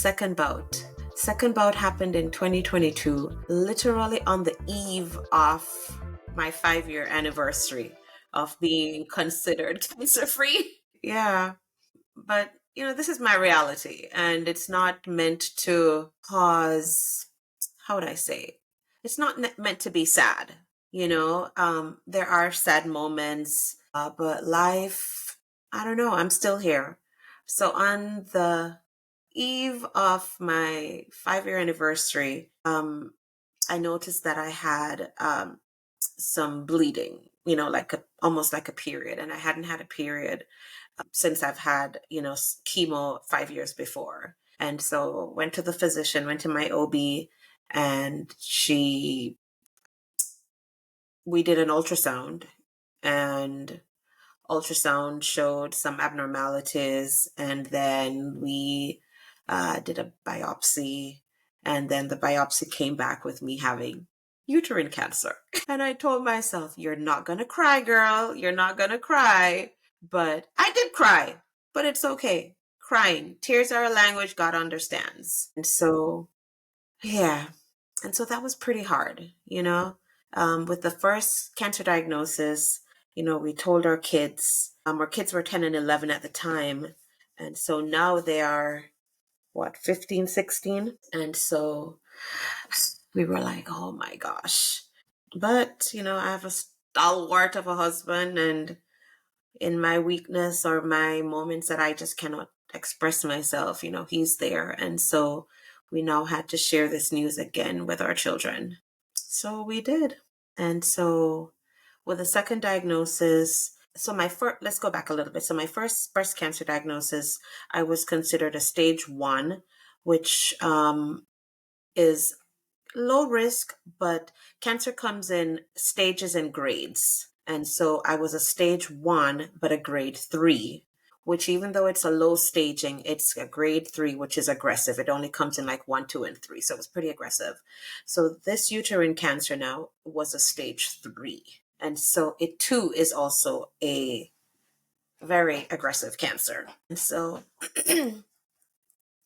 second bout. Second bout happened in 2022, literally on the eve of my 5-year anniversary of being considered cancer-free. Yeah. But, this is my reality, and it's not meant to cause, how would I say? It's not meant to be sad, there are sad moments, but life, I don't know, I'm still here. So on the eve of my 5-year anniversary, I noticed that I had some bleeding, almost like a period, and I hadn't had a period since I've had, chemo 5 years before. And so went to the physician, went to my OB, and we did an ultrasound, and ultrasound showed some abnormalities, and then we did a biopsy, and then the biopsy came back with me having uterine cancer. And I told myself, you're not going to cry, girl. You're not going to cry. But I did cry, but it's okay. Crying, tears are a language God understands. And so, yeah. And so that was pretty hard, with the first cancer diagnosis, we told our kids were 10 and 11 at the time. And so now they are, 15, 16. And so we were like, oh my gosh. But, I have a stalwart of a husband, and in my weakness or my moments that I just cannot express myself, he's there. And so we now had to share this news again with our children. So we did. And so with the second diagnosis, let's go back a little bit. So my first breast cancer diagnosis, I was considered a stage 1, which is low risk, but cancer comes in stages and grades. And so I was a stage 1, but a grade 3, which even though it's a low staging, it's a grade 3, which is aggressive. It only comes in like 1, 2, and 3. So it was pretty aggressive. So this uterine cancer now was a stage 3. And so it too is also a very aggressive cancer. And so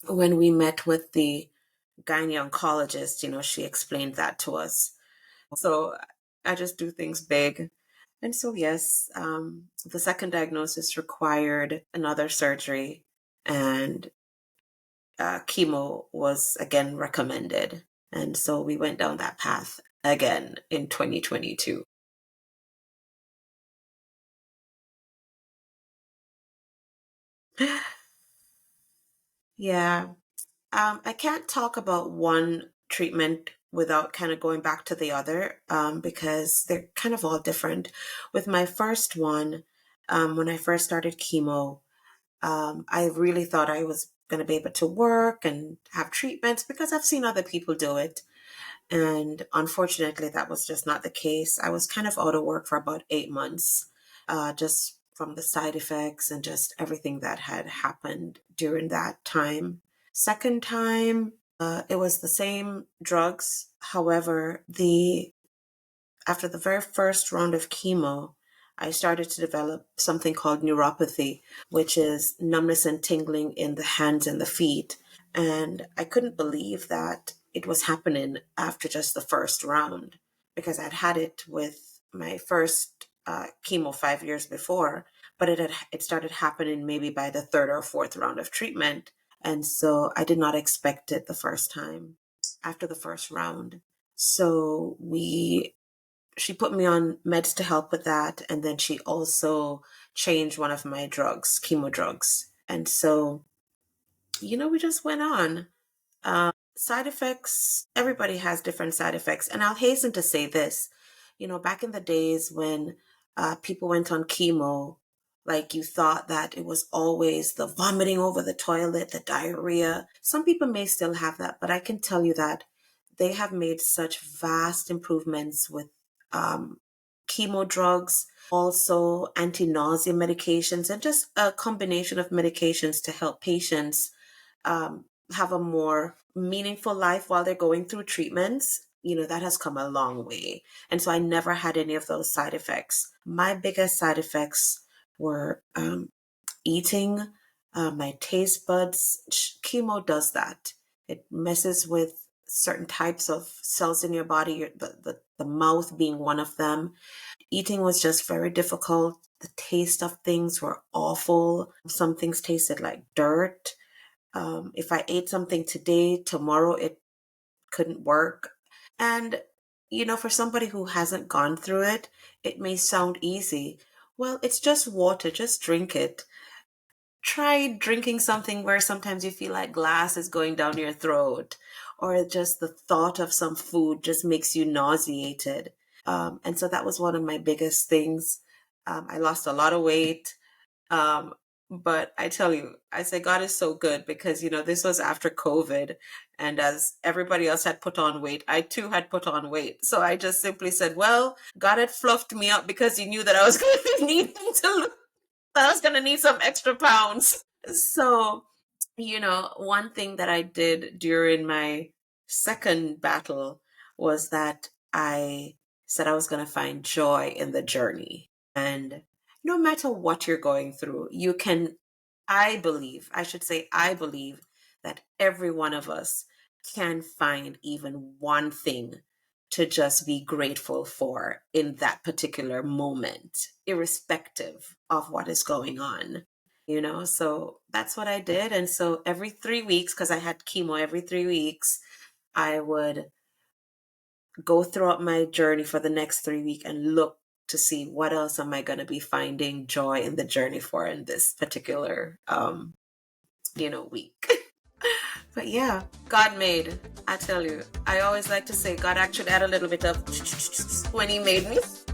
when we met with the gynae oncologist, she explained that to us. So I just do things big. And so, yes, the second diagnosis required another surgery, and chemo was again recommended. And so we went down that path again in 2022. Yeah. I can't talk about one treatment without kind of going back to the other, because they're kind of all different. With my first one, when I first started chemo, I really thought I was going to be able to work and have treatments because I've seen other people do it. And unfortunately, that was just not the case. I was kind of out of work for about 8 months, just from the side effects and just everything that had happened during that time. Second time, it was the same drugs. However, after the very first round of chemo, I started to develop something called neuropathy, which is numbness and tingling in the hands and the feet. And I couldn't believe that it was happening after just the first round, because I'd had it with my first chemo 5 years before, but it started happening maybe by the third or fourth round of treatment. And so I did not expect it the first time after the first round. So she put me on meds to help with that. And then she also changed one of my drugs, chemo drugs. And so, we just went on. Side effects, everybody has different side effects. And I'll hasten to say this, back in the days when people went on chemo, like you thought that it was always the vomiting over the toilet, the diarrhea. Some people may still have that, but I can tell you that they have made such vast improvements with chemo drugs, also anti-nausea medications, and just a combination of medications to help patients have a more meaningful life while they're going through treatments. That has come a long way. And so I never had any of those side effects. My biggest side effects were eating my taste buds. Chemo does that. It messes with certain types of cells in your body, the mouth being one of them. Eating was just very difficult. The taste of things were awful. Some things tasted like dirt. If I ate something today, tomorrow it couldn't work. And, for somebody who hasn't gone through it, it may sound easy. Well, it's just water, just drink it. Try drinking something where sometimes you feel like glass is going down your throat, or just the thought of some food just makes you nauseated. And so that was one of my biggest things. I lost a lot of weight. Um, but I tell you, I say God is so good because, this was after COVID. And as everybody else had put on weight, I too had put on weight. So I just simply said, well, God had fluffed me up because he knew that I was going to need that I was going to need some extra pounds. So, one thing that I did during my second battle was that I said I was going to find joy in the journey. And no matter what you're going through, I believe that every one of us can find even one thing to just be grateful for in that particular moment, irrespective of what is going on. So that's what I did. And so every 3 weeks, because I had chemo every 3 weeks, I would go throughout my journey for the next 3 weeks and look to see what else am I going to be finding joy in the journey for in this particular, week. But yeah, God made. I tell you, I always like to say God actually had a little bit of when he made me.